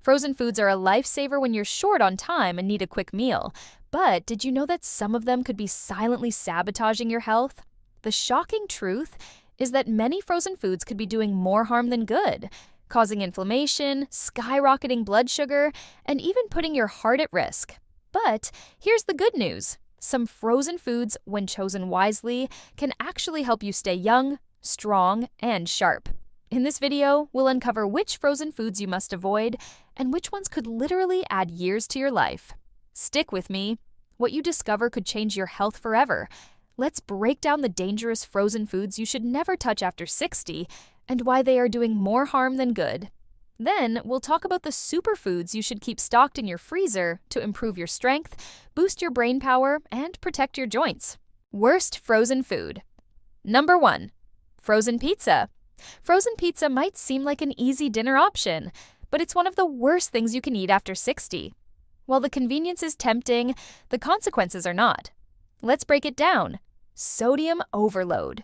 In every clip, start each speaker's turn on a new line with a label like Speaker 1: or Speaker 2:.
Speaker 1: Frozen foods are a lifesaver when you're short on time and need a quick meal. But did you know that some of them could be silently sabotaging your health? The shocking truth is that many frozen foods could be doing more harm than good, causing inflammation, skyrocketing blood sugar, and even putting your heart at risk. But here's the good news. Some frozen foods, when chosen wisely, can actually help you stay young, strong, and sharp. In this video, we'll uncover which frozen foods you must avoid and which ones could literally add years to your life. Stick with me. What you discover could change your health forever. Let's break down the dangerous frozen foods you should never touch after 60 and why they are doing more harm than good. Then, we'll talk about the superfoods you should keep stocked in your freezer to improve your strength, boost your brain power, and protect your joints. Worst frozen food. Number 1. Frozen pizza. Frozen pizza might seem like an easy dinner option, but it's one of the worst things you can eat after 60. While the convenience is tempting, the consequences are not. Let's break it down. Sodium overload.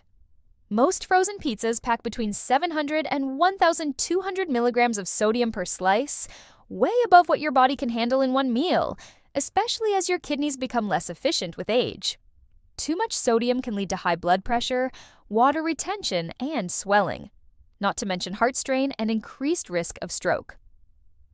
Speaker 1: Most frozen pizzas pack between 700 and 1,200 milligrams of sodium per slice, way above what your body can handle in one meal, especially as your kidneys become less efficient with age. Too much sodium can lead to high blood pressure, water retention, and swelling, not to mention heart strain and increased risk of stroke.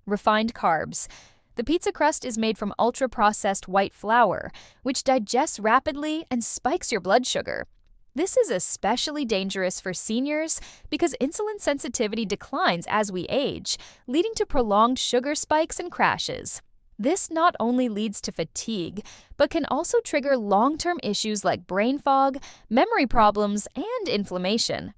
Speaker 1: Refined carbs. The pizza crust is made from ultra-processed white flour, which digests rapidly and spikes your blood sugar. This is especially dangerous for seniors because insulin sensitivity declines as we age, leading to prolonged sugar spikes and crashes. This not only leads to fatigue, but can also trigger long-term issues like brain fog, memory problems, and inflammation.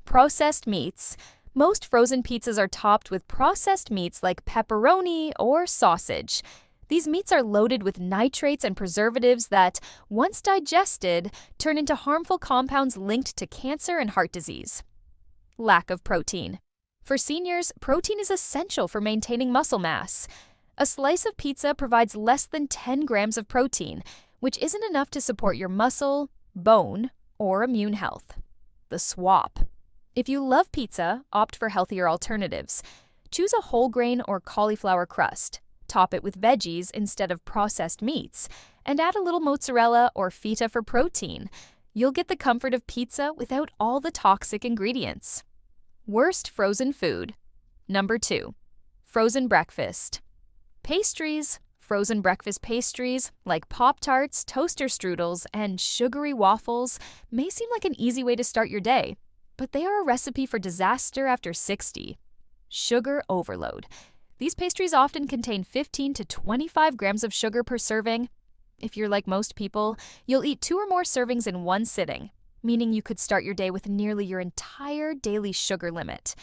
Speaker 1: Processed meats. Most frozen pizzas are topped with processed meats like pepperoni or sausage. These meats are loaded with nitrates and preservatives that, once digested, turn into harmful compounds linked to cancer and heart disease. Lack of protein. For seniors, protein is essential for maintaining muscle mass. A slice of pizza provides less than 10 grams of protein, which isn't enough to support your muscle, bone, or immune health. The swap. If you love pizza, opt for healthier alternatives. Choose a whole grain or cauliflower crust. Top it with veggies instead of processed meats, and add a little mozzarella or feta for protein. You'll get the comfort of pizza without all the toxic ingredients. Worst frozen food. Number 2. Frozen breakfast. Pastries. Frozen breakfast pastries, like Pop-Tarts, toaster strudels, and sugary waffles, may seem like an easy way to start your day, but they are a recipe for disaster after 60. Sugar overload. These pastries often contain 15 to 25 grams of sugar per serving. If you're like most people, you'll eat 2 or more servings in one sitting, meaning you could start your day with nearly your entire daily sugar limit.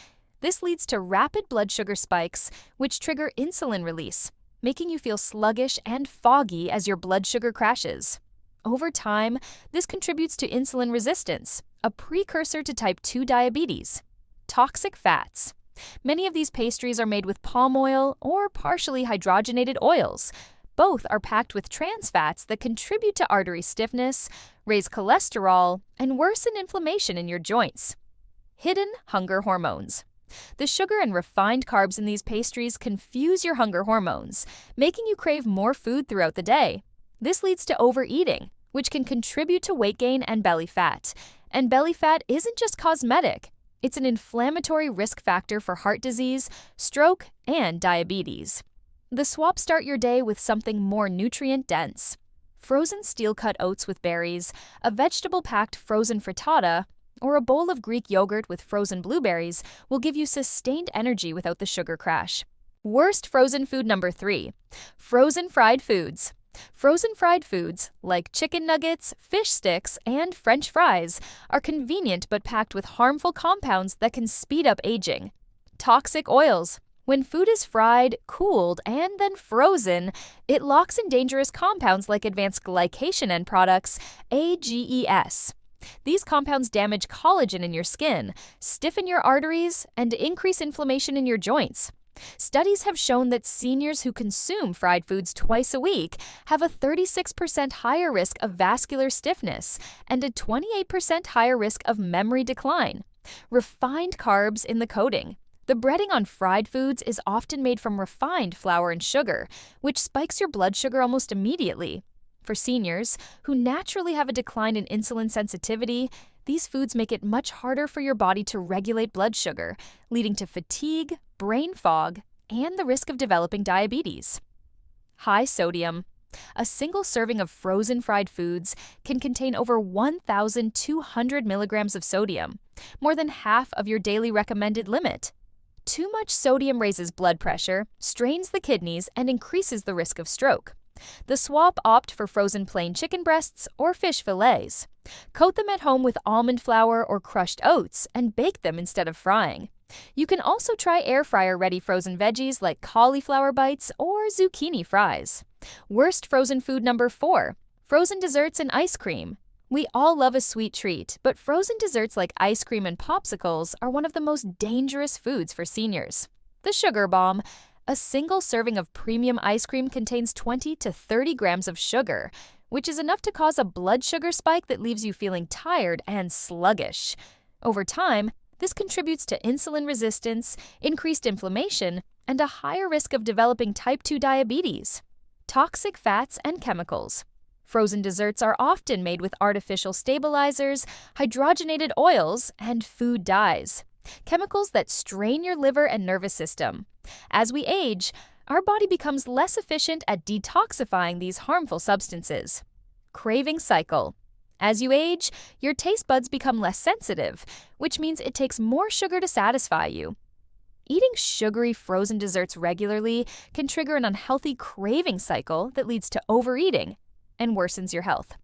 Speaker 1: This leads to rapid blood sugar spikes, which trigger insulin release, making you feel sluggish and foggy as your blood sugar crashes. Over time, this contributes to insulin resistance, a precursor to type 2 diabetes. Toxic fats. Many of these pastries are made with palm oil or partially hydrogenated oils. Both are packed with trans fats that contribute to artery stiffness, raise cholesterol, and worsen inflammation in your joints. Hidden hunger hormones. The sugar and refined carbs in these pastries confuse your hunger hormones, making you crave more food throughout the day. This leads to overeating, which can contribute to weight gain and belly fat. And belly fat isn't just cosmetic. It's an inflammatory risk factor for heart disease, stroke, and diabetes. The swap. Start your day with something more nutrient-dense. Frozen steel-cut oats with berries, a vegetable-packed frozen frittata, or a bowl of Greek yogurt with frozen blueberries will give you sustained energy without the sugar crash. Worst frozen food. Number 3. Frozen fried foods. Frozen fried foods, like chicken nuggets, fish sticks, and French fries, are convenient but packed with harmful compounds that can speed up aging. Toxic oils. When food is fried, cooled, and then frozen, it locks in dangerous compounds like advanced glycation end products, AGEs. These compounds damage collagen in your skin, stiffen your arteries, and increase inflammation in your joints. Studies have shown that seniors who consume fried foods twice a week have a 36% higher risk of vascular stiffness and a 28% higher risk of memory decline. Refined carbs in the coating. The breading on fried foods is often made from refined flour and sugar, which spikes your blood sugar almost immediately. For seniors, who naturally have a decline in insulin sensitivity, these foods make it much harder for your body to regulate blood sugar, leading to fatigue, brain fog, and the risk of developing diabetes. High sodium. A single serving of frozen fried foods can contain over 1,200 milligrams of sodium, more than half of your daily recommended limit. Too much sodium raises blood pressure, strains the kidneys, and increases the risk of stroke. The swap opt for frozen plain chicken breasts or fish fillets. Coat them at home with almond flour or crushed oats and bake them instead of frying. You can also try air fryer ready frozen veggies like cauliflower bites or zucchini fries. Worst frozen food number 4, frozen desserts and ice cream. We all love a sweet treat, but frozen desserts like ice cream and popsicles are one of the most dangerous foods for seniors. The sugar bomb. A single serving of premium ice cream contains 20 to 30 grams of sugar, which is enough to cause a blood sugar spike that leaves you feeling tired and sluggish. Over time, this contributes to insulin resistance, increased inflammation, and a higher risk of developing type 2 diabetes. Toxic fats and chemicals. Frozen desserts are often made with artificial stabilizers, hydrogenated oils, and food dyes, chemicals that strain your liver and nervous system. As we age, our body becomes less efficient at detoxifying these harmful substances. Craving cycle. As you age, your taste buds become less sensitive, which means it takes more sugar to satisfy you. Eating sugary frozen desserts regularly can trigger an unhealthy craving cycle that leads to overeating and worsens your health.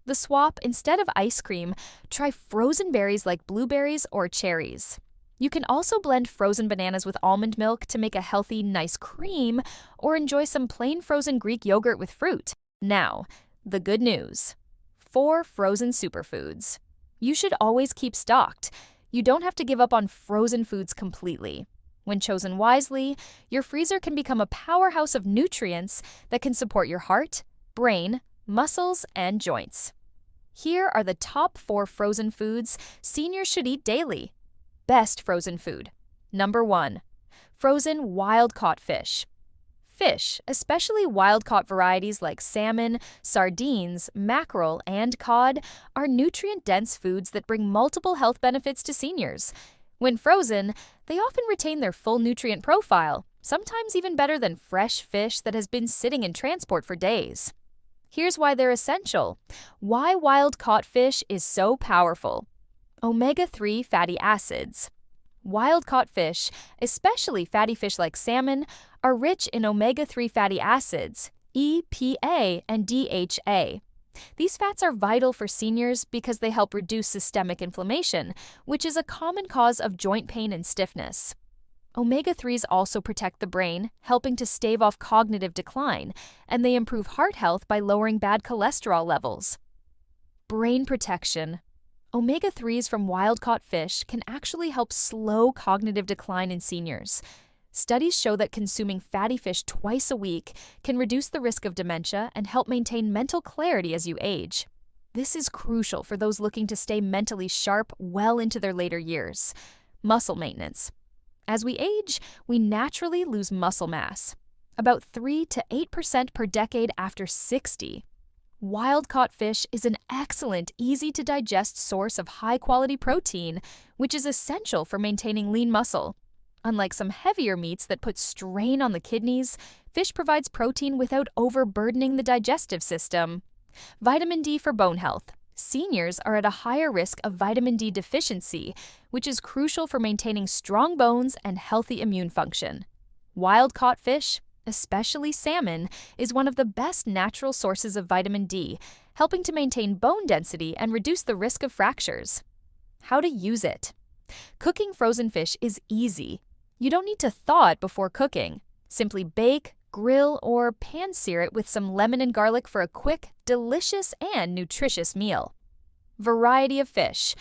Speaker 1: The swap, instead of ice cream, try frozen berries like blueberries or cherries. You can also blend frozen bananas with almond milk to make a healthy, nice cream, or enjoy some plain frozen Greek yogurt with fruit. Now, the good news. 4 frozen superfoods. You should always keep stocked. You don't have to give up on frozen foods completely. When chosen wisely, your freezer can become a powerhouse of nutrients that can support your heart, brain, muscles, and joints. Here are the top 4 frozen foods seniors should eat daily. Best frozen food. Number 1. Frozen wild-caught fish. Fish, especially wild-caught varieties like salmon, sardines, mackerel, and cod, are nutrient-dense foods that bring multiple health benefits to seniors. When frozen, they often retain their full nutrient profile, sometimes even better than fresh fish that has been sitting in transport for days. Here's why they're essential. Why wild-caught fish is so powerful. Omega-3 fatty acids. Wild-caught fish, especially fatty fish like salmon, are rich in omega-3 fatty acids, EPA and DHA. These fats are vital for seniors because they help reduce systemic inflammation, which is a common cause of joint pain and stiffness. Omega-3s also protect the brain, helping to stave off cognitive decline, and they improve heart health by lowering bad cholesterol levels. Brain protection. Omega-3s from wild-caught fish can actually help slow cognitive decline in seniors. Studies show that consuming fatty fish twice a week can reduce the risk of dementia and help maintain mental clarity as you age. This is crucial for those looking to stay mentally sharp well into their later years. Muscle maintenance. As we age, we naturally lose muscle mass, about 3 to 8% per decade after 60. Wild-caught fish is an excellent, easy-to-digest source of high-quality protein, which is essential for maintaining lean muscle. Unlike some heavier meats that put strain on the kidneys, fish provides protein without overburdening the digestive system. Vitamin D for bone health. Seniors are at a higher risk of vitamin D deficiency, which is crucial for maintaining strong bones and healthy immune function. Wild-caught fish, especially salmon, is one of the best natural sources of vitamin D, helping to maintain bone density and reduce the risk of fractures. How to use it. Cooking frozen fish is easy. You don't need to thaw it before cooking. Simply bake, grill, or pan-sear it with some lemon and garlic for a quick, delicious, and nutritious meal. Variety of fish.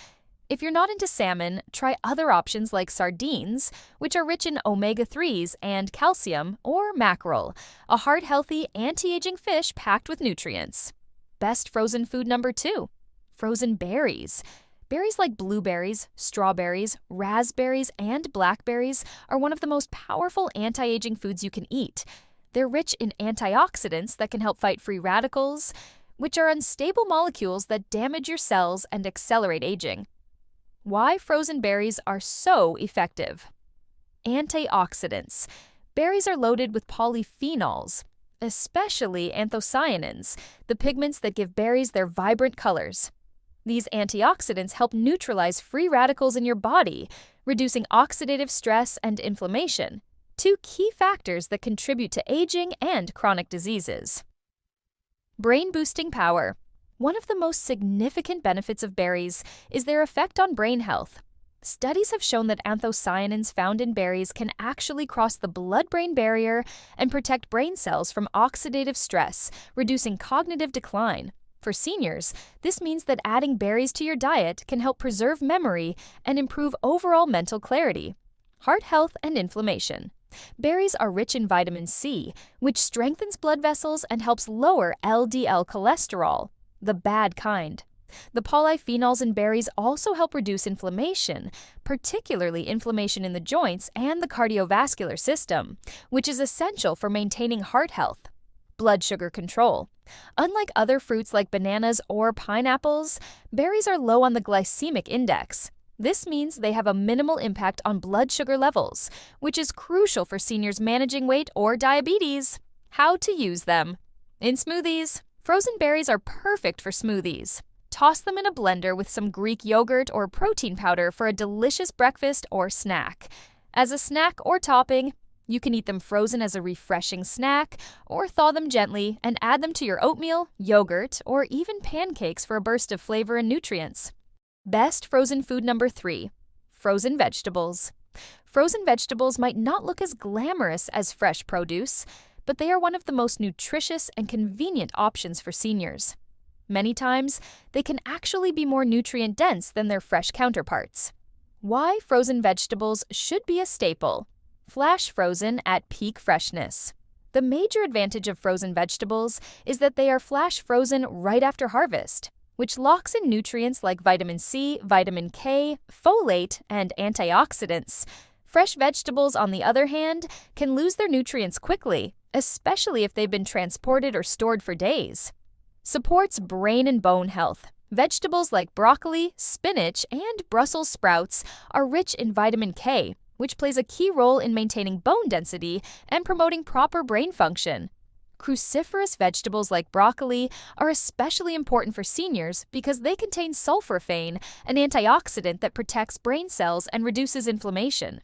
Speaker 1: If you're not into salmon, try other options like sardines, which are rich in omega-3s and calcium, or mackerel, a heart-healthy, anti-aging fish packed with nutrients. Best frozen food number 2. Frozen berries. Berries like blueberries, strawberries, raspberries, and blackberries are one of the most powerful anti-aging foods you can eat. They're rich in antioxidants that can help fight free radicals, which are unstable molecules that damage your cells and accelerate aging. Why frozen berries are so effective. Antioxidants. Berries are loaded with polyphenols, especially anthocyanins, the pigments that give berries their vibrant colors. These antioxidants help neutralize free radicals in your body, reducing oxidative stress and inflammation, two key factors that contribute to aging and chronic diseases. Brain-boosting power. One of the most significant benefits of berries is their effect on brain health. Studies have shown that anthocyanins found in berries can actually cross the blood-brain barrier and protect brain cells from oxidative stress, reducing cognitive decline. For seniors, this means that adding berries to your diet can help preserve memory and improve overall mental clarity. Heart health and inflammation. Berries are rich in vitamin C, which strengthens blood vessels and helps lower LDL cholesterol, the bad kind. The polyphenols in berries also help reduce inflammation, particularly inflammation in the joints and the cardiovascular system, which is essential for maintaining heart health. Blood sugar control. Unlike other fruits like bananas or pineapples, berries are low on the glycemic index. This means they have a minimal impact on blood sugar levels, which is crucial for seniors managing weight or diabetes. How to use them. In smoothies. Frozen berries are perfect for smoothies. Toss them in a blender with some Greek yogurt or protein powder for a delicious breakfast or snack. As a snack or topping, you can eat them frozen as a refreshing snack, or thaw them gently and add them to your oatmeal, yogurt, or even pancakes for a burst of flavor and nutrients. Best frozen food number 3. Frozen vegetables. Frozen vegetables might not look as glamorous as fresh produce, but they are one of the most nutritious and convenient options for seniors. Many times, they can actually be more nutrient-dense than their fresh counterparts. Why frozen vegetables should be a staple. Flash frozen at peak freshness. The major advantage of frozen vegetables is that they are flash frozen right after harvest, which locks in nutrients like vitamin C, vitamin K, folate, and antioxidants. Fresh vegetables, on the other hand, can lose their nutrients quickly, especially if they've been transported or stored for days. Supports brain and bone health. Vegetables like broccoli, spinach, and Brussels sprouts are rich in vitamin K, which plays a key role in maintaining bone density and promoting proper brain function. Cruciferous vegetables like broccoli are especially important for seniors because they contain sulforaphane, an antioxidant that protects brain cells and reduces inflammation.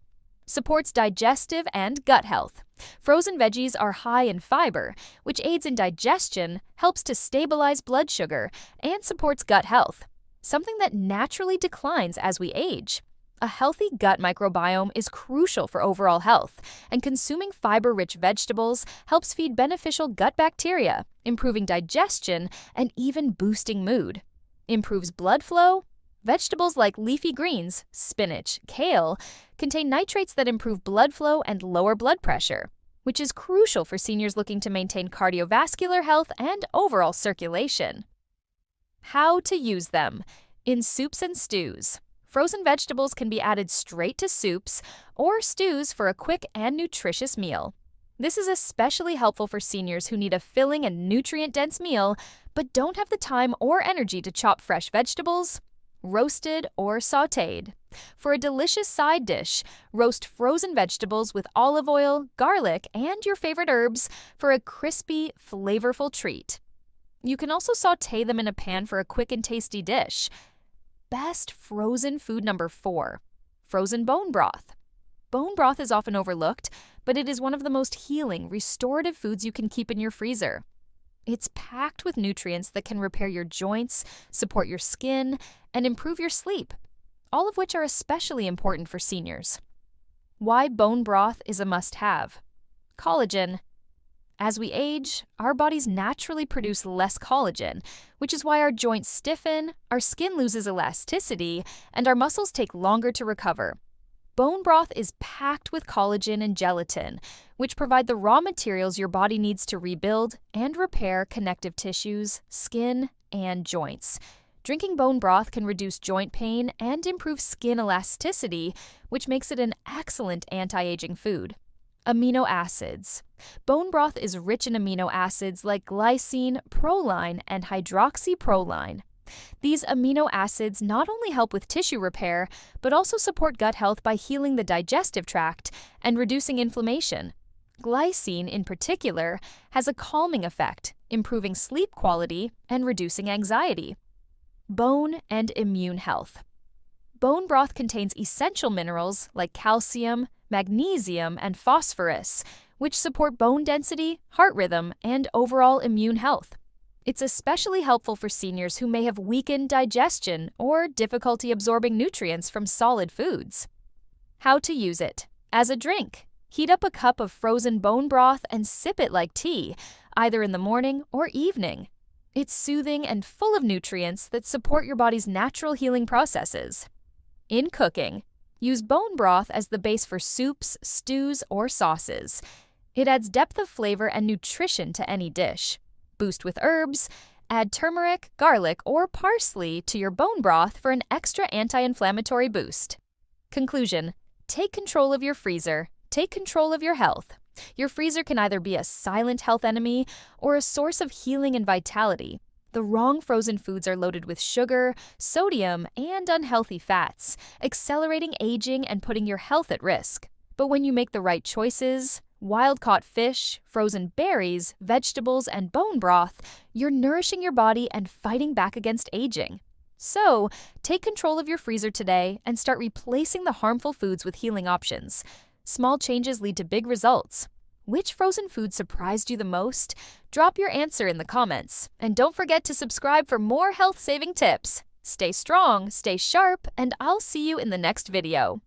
Speaker 1: Supports digestive and gut health. Frozen veggies are high in fiber, which aids in digestion, helps to stabilize blood sugar, and supports gut health, something that naturally declines as we age. A healthy gut microbiome is crucial for overall health, and consuming fiber-rich vegetables helps feed beneficial gut bacteria, improving digestion and even boosting mood. Improves blood flow. Vegetables like leafy greens, spinach, kale, contain nitrates that improve blood flow and lower blood pressure, which is crucial for seniors looking to maintain cardiovascular health and overall circulation. How to use them. In soups and stews. Frozen vegetables can be added straight to soups or stews for a quick and nutritious meal. This is especially helpful for seniors who need a filling and nutrient-dense meal but don't have the time or energy to chop fresh vegetables. Roasted or sautéed. For a delicious side dish, roast frozen vegetables with olive oil, garlic, and your favorite herbs for a crispy, flavorful treat. You can also sauté them in a pan for a quick and tasty dish. Best frozen food number 4. Frozen bone broth. Bone broth is often overlooked, but it is one of the most healing, restorative foods you can keep in your freezer. It's packed with nutrients that can repair your joints, support your skin, and improve your sleep, all of which are especially important for seniors. Why bone broth is a must-have. Collagen. As we age, our bodies naturally produce less collagen, which is why our joints stiffen, our skin loses elasticity, and our muscles take longer to recover. Bone broth is packed with collagen and gelatin, which provide the raw materials your body needs to rebuild and repair connective tissues, skin, and joints. Drinking bone broth can reduce joint pain and improve skin elasticity, which makes it an excellent anti-aging food. Amino acids. Bone broth is rich in amino acids like glycine, proline, and hydroxyproline. These amino acids not only help with tissue repair, but also support gut health by healing the digestive tract and reducing inflammation. Glycine, in particular, has a calming effect, improving sleep quality and reducing anxiety. Bone and immune health. Bone broth contains essential minerals like calcium, magnesium, and phosphorus, which support bone density, heart rhythm, and overall immune health. It's especially helpful for seniors who may have weakened digestion or difficulty absorbing nutrients from solid foods. How to use it. As a drink. Heat up a cup of frozen bone broth and sip it like tea, either in the morning or evening. It's soothing and full of nutrients that support your body's natural healing processes. In cooking, use bone broth as the base for soups, stews, or sauces. It adds depth of flavor and nutrition to any dish. Boost with herbs. Add turmeric, garlic, or parsley to your bone broth for an extra anti-inflammatory boost. Conclusion: take control of your freezer. Take control of your health. Your freezer can either be a silent health enemy or a source of healing and vitality. The wrong frozen foods are loaded with sugar, sodium, and unhealthy fats, accelerating aging and putting your health at risk. But when you make the right choices, wild-caught fish, frozen berries, vegetables, and bone broth, you're nourishing your body and fighting back against aging. So, take control of your freezer today and start replacing the harmful foods with healing options. Small changes lead to big results. Which frozen food surprised you the most? Drop your answer in the comments. And don't forget to subscribe for more health-saving tips. Stay strong, stay sharp, and I'll see you in the next video.